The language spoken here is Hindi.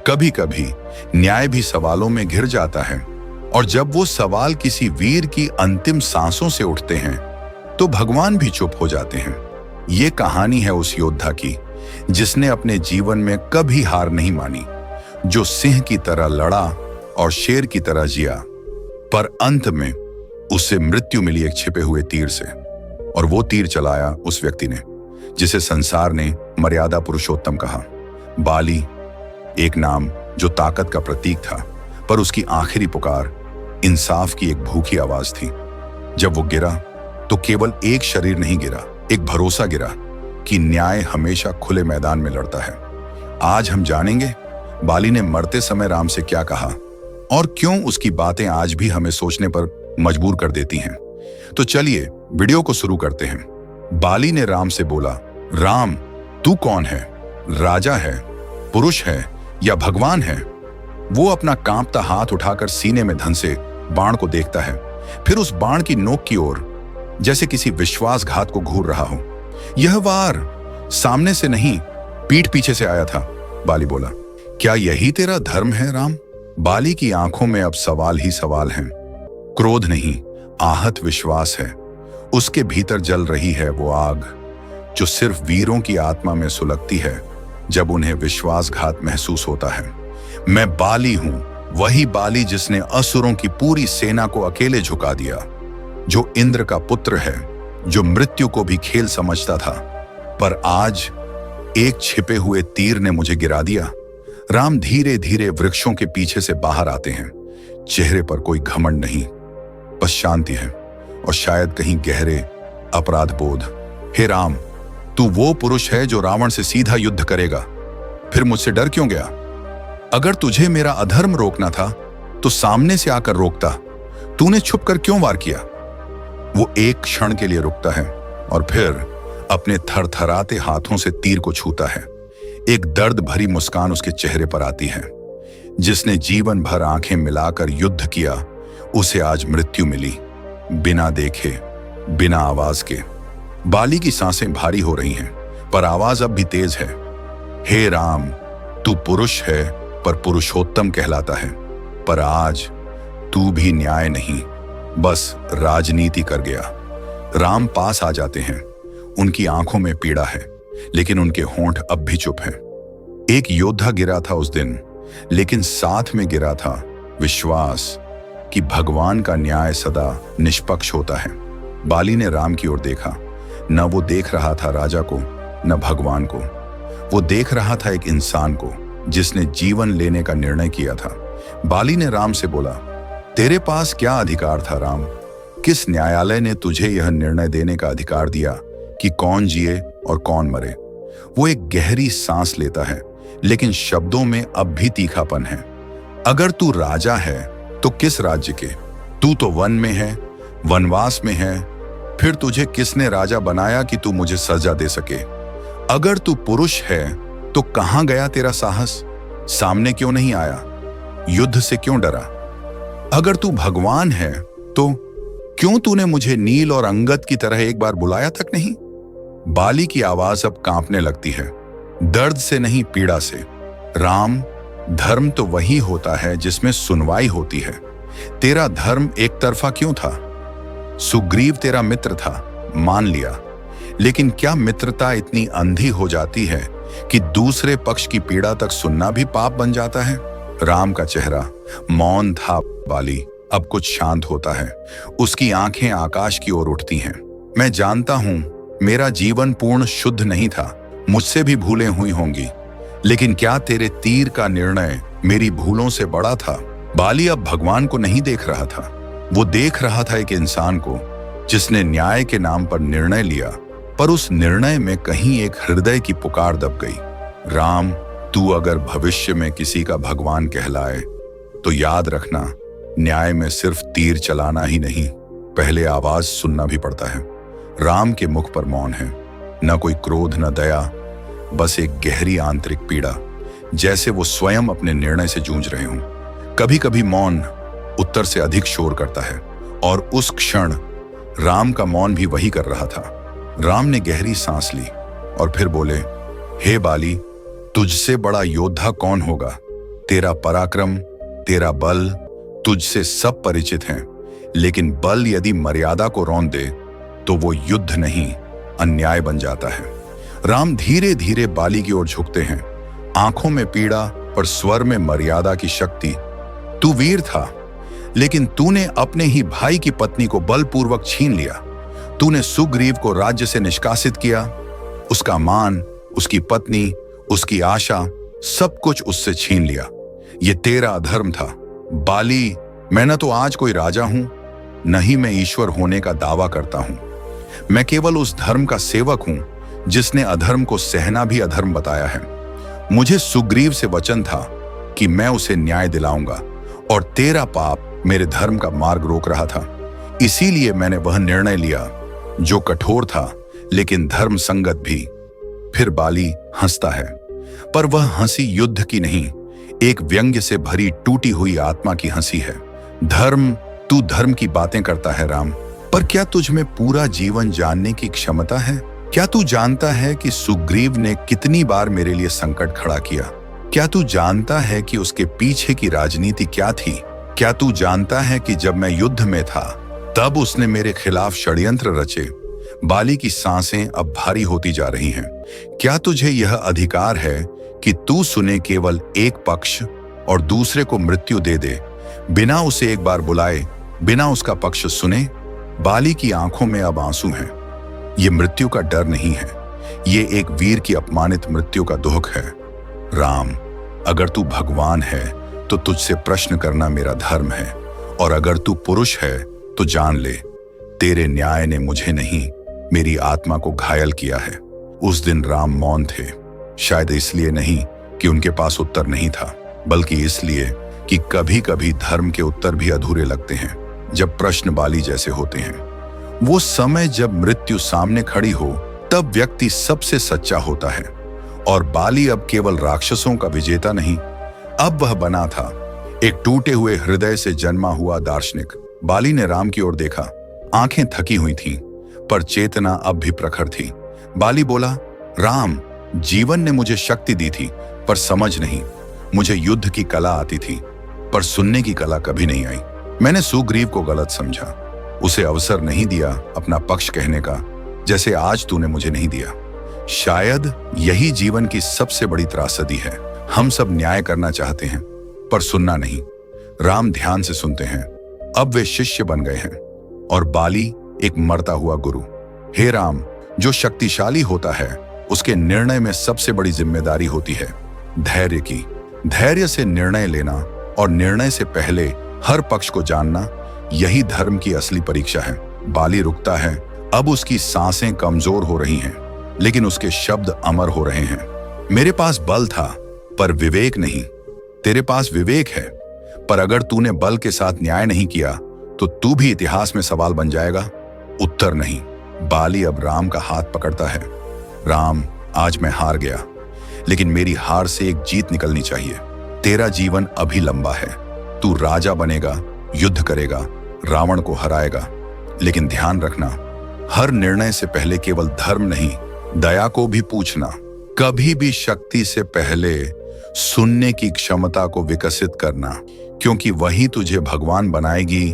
कभी कभी न्याय भी सवालों में घिर जाता है, और जब वो सवाल किसी वीर की अंतिम सांसों से उठते हैं तो भगवान भी चुप हो जाते हैं। ये कहानी है उस योद्धा की जिसने अपने जीवन में कभी हार नहीं मानी, जो सिंह की तरह लड़ा और शेर की तरह जिया, पर अंत में उसे मृत्यु मिली एक छिपे हुए तीर से। और वो तीर चलाया उस व्यक्ति ने जिसे संसार ने मर्यादा पुरुषोत्तम कहा। बाली, एक नाम जो ताकत का प्रतीक था, पर उसकी आखिरी पुकार इंसाफ की एक भूखी आवाज थी। जब वो गिरा तो केवल एक शरीर नहीं गिरा, एक भरोसा गिरा कि न्याय हमेशा खुले मैदान में लड़ता है। आज हम जानेंगे बाली ने मरते समय राम से क्या कहा और क्यों उसकी बातें आज भी हमें सोचने पर मजबूर कर देती हैं। तो चलिए वीडियो को शुरू करते हैं। बाली ने राम से बोला, राम, तू कौन है? राजा है, पुरुष है या भगवान है? वो अपना कांपता हाथ उठाकर सीने में धंसे बाण को देखता है, फिर उस बाण की नोक की ओर, जैसे किसी विश्वासघात को घूर रहा हो। यह वार सामने से नहीं, पीठ पीछे से आया था, बाली बोला। क्या यही तेरा धर्म है राम? बाली की आंखों में अब सवाल ही सवाल हैं। क्रोध नहीं, आहत विश्वास है। उसके भीतर जल रही है वो आग जो सिर्फ वीरों की आत्मा में सुलगती है जब उन्हें विश्वासघात महसूस होता है। मैं बाली हूं, वही बाली जिसने असुरों की पूरी सेना को अकेले झुका दिया, जो इंद्र का पुत्र है, जो मृत्यु को भी खेल समझता था, पर आज एक छिपे हुए तीर ने मुझे गिरा दिया। राम धीरे धीरे वृक्षों के पीछे से बाहर आते हैं। चेहरे पर कोई घमंड नहीं, बस शांति है और शायद कहीं गहरे अपराध बोध। हे राम, तू वो पुरुष है जो रावण से सीधा युद्ध करेगा, फिर मुझसे डर क्यों गया? अगर तुझे मेरा अधर्म रोकना था तो सामने से आकर रोकता। तूने छुप कर क्यों वार किया? वो एक क्षण के लिए रुकता है और फिर अपने थरथराते हाथों से तीर को छूता है। एक दर्द भरी मुस्कान उसके चेहरे पर आती है। जिसने जीवन भर आंखें मिलाकर युद्ध किया, उसे आज मृत्यु मिली, बिना देखे, बिना आवाज के। बाली की सांसें भारी हो रही हैं, पर आवाज अब भी तेज है। हे राम, तू पुरुष है पर पुरुषोत्तम कहलाता है, पर आज तू भी न्याय नहीं, बस राजनीति कर गया। राम पास आ जाते हैं। उनकी आंखों में पीड़ा है, लेकिन उनके होंठ अब भी चुप हैं। एक योद्धा गिरा था उस दिन, लेकिन साथ में गिरा था विश्वास कि भगवान का न्याय सदा निष्पक्ष होता है। बाली ने राम की ओर देखा। न वो देख रहा था राजा को, न भगवान को। वो देख रहा था एक इंसान को जिसने जीवन लेने का निर्णय किया था। बाली ने राम से बोला, तेरे पास क्या अधिकार था राम? किस न्यायालय ने तुझे यह निर्णय देने का अधिकार दिया कि कौन जिए और कौन मरे? वो एक गहरी सांस लेता है, लेकिन शब्दों में अब भी तीखापन है। अगर तू राजा है तो किस राज्य के? तू तो वन में है, वनवास में है, फिर तुझे किसने राजा बनाया कि तू मुझे सजा दे सके? अगर तू पुरुष है तो कहां गया तेरा साहस? सामने क्यों नहीं आया? युद्ध से क्यों डरा? अगर तू भगवान है तो क्यों तूने मुझे नील और अंगद की तरह एक बार बुलाया तक नहीं? बाली की आवाज अब कांपने लगती है, दर्द से नहीं, पीड़ा से। राम, धर्म तो वही होता है जिसमें सुनवाई होती है। तेरा धर्म एक तरफा क्यों था? सुग्रीव तेरा मित्र था, मान लिया, लेकिन क्या मित्रता इतनी अंधी हो जाती है कि दूसरे पक्ष की पीड़ा तक सुनना भी पाप बन जाता है? राम का चेहरा मौन था। बाली अब कुछ शांत होता है। उसकी आंखें आकाश की ओर उठती हैं। मैं जानता हूं मेरा जीवन पूर्ण शुद्ध नहीं था, मुझसे भी भूलें हुई होंगी, लेकिन क्या तेरे तीर का निर्णय मेरी भूलों से बड़ा था? बाली अब भगवान को नहीं देख रहा था, वो देख रहा था एक इंसान को जिसने न्याय के नाम पर निर्णय लिया, पर उस निर्णय में कहीं एक हृदय की पुकार दब गई। राम, तू अगर भविष्य में किसी का भगवान कहलाए तो याद रखना, न्याय में सिर्फ तीर चलाना ही नहीं, पहले आवाज सुनना भी पड़ता है। राम के मुख पर मौन है, न कोई क्रोध न दया, बस एक गहरी आंतरिक पीड़ा, जैसे वो स्वयं अपने निर्णय से जूझ रहे हों। कभी कभी मौन उत्तर से अधिक शोर करता है, और उस क्षण राम का मौन भी वही कर रहा था। राम ने गहरी सांस ली और फिर बोले, हे बाली, तुझसे बड़ा योद्धा कौन होगा? तेरा पराक्रम, तेरा बल तुझसे सब परिचित हैं, लेकिन बल यदि मर्यादा को रौंद दे तो वो युद्ध नहीं, अन्याय बन जाता है। राम धीरे धीरे बाली की ओर झुकते हैं, आंखों में पीड़ा पर स्वर में मर्यादा की शक्ति। तू वीर था, लेकिन तूने अपने ही भाई की पत्नी को बलपूर्वक छीन लिया। तूने सुग्रीव को राज्य से निष्कासित किया, उसका मान, उसकी पत्नी, उसकी आशा, सब कुछ उससे छीन लिया। ये तेरा अधर्म था। बाली, मैं न तो आज कोई राजा हूं, न ही मैं ईश्वर होने का दावा करता हूं। मैं केवल उस धर्म का सेवक हूं जिसने अधर्म को सहना भी अधर्म बताया है। मुझे सुग्रीव से वचन था कि मैं उसे न्याय दिलाऊंगा, और तेरा पाप मेरे धर्म का मार्ग रोक रहा था। इसीलिए मैंने वह निर्णय लिया जो कठोर था लेकिन धर्म संगत भी। फिर बाली हंसता है, पर वह हंसी युद्ध की नहीं, एक व्यंग्य से भरी टूटी हुई आत्मा की हंसी है। धर्म, तू धर्म की बातें करता है राम, पर क्या तुझ में पूरा जीवन जानने की क्षमता है? क्या तू जानता है कि सुग्रीव ने कितनी बार मेरे लिए संकट खड़ा किया? क्या तू जानता है कि उसके पीछे की राजनीति क्या थी? क्या तू जानता है कि जब मैं युद्ध में था तब उसने मेरे खिलाफ षड्यंत्र रचे? बाली की सांसें अब भारी होती जा रही हैं। क्या तुझे यह अधिकार है कि तू सुने केवल एक पक्ष और दूसरे को मृत्यु दे दे, बिना उसे एक बार बुलाए, बिना उसका पक्ष सुने? बाली की आंखों में अब आंसू हैं। ये मृत्यु का डर नहीं है, ये एक वीर की अपमानित मृत्यु का दुख है। राम, अगर तू भगवान है तो तुझसे प्रश्न करना मेरा धर्म है, और अगर तू पुरुष है तो जान ले, तेरे न्याय ने मुझे नहीं, मेरी आत्मा को घायल किया है। उस दिन राम मौन थे, शायद इसलिए नहीं कि उनके पास उत्तर नहीं था, बल्कि इसलिए कि कभी कभी धर्म के उत्तर भी अधूरे लगते हैं जब प्रश्न बाली जैसे होते हैं। वो समय जब मृत्यु सामने खड़ी हो तब व्यक्ति सबसे सच्चा होता है, और बाली अब केवल राक्षसों का विजेता नहीं, अब वह बना था एक टूटे हुए हृदय से जन्मा हुआ दार्शनिक। बाली ने राम की ओर देखा, आंखें थकी हुई थीं, पर चेतना अब भी प्रखर थी। बाली बोला, राम, जीवन ने मुझे शक्ति दी थी पर समझ नहीं। मुझे युद्ध की कला आती थी पर सुनने की कला कभी नहीं आई। मैंने सुग्रीव को गलत समझा, उसे अवसर नहीं दिया अपना पक्ष कहने का, जैसे आज तूने मुझे नहीं दिया। शायद यही जीवन की सबसे बड़ी त्रासदी है। हम सब न्याय करना चाहते हैं पर सुनना नहीं। राम ध्यान से सुनते हैं। अब वे शिष्य बन गए हैं और बाली एक मरता हुआ गुरु। हे राम, जो शक्तिशाली होता है उसके निर्णय में सबसे बड़ी जिम्मेदारी होती है धैर्य की। धैर्य से निर्णय लेना और निर्णय से पहले हर पक्ष को जानना, यही धर्म की असली परीक्षा है। बाली रुकता है, अब उसकी सांसें कमजोर हो रही हैं, लेकिन उसके शब्द अमर हो रहे हैं। मेरे पास बल था पर विवेक नहीं। तेरे पास विवेक है, पर अगर तूने बल के साथ न्याय नहीं किया तो तू भी इतिहास में सवाल बन जाएगा। उत्तर नहीं। बाली अब राम का हाथ पकड़ता है। राम, आज मैं हार गया, लेकिन मेरी हार से एक जीत निकलनी चाहिए। तेरा जीवन अभी लंबा है, तू राजा बनेगा, युद्ध करेगा, रावण को हराएगा, लेकिन ध्यान रखना, हर निर्णय से पहले केवल धर्म नहीं, दया को भी पूछना। कभी भी शक्ति से पहले सुनने की क्षमता को विकसित करना, क्योंकि वही तुझे भगवान बनाएगी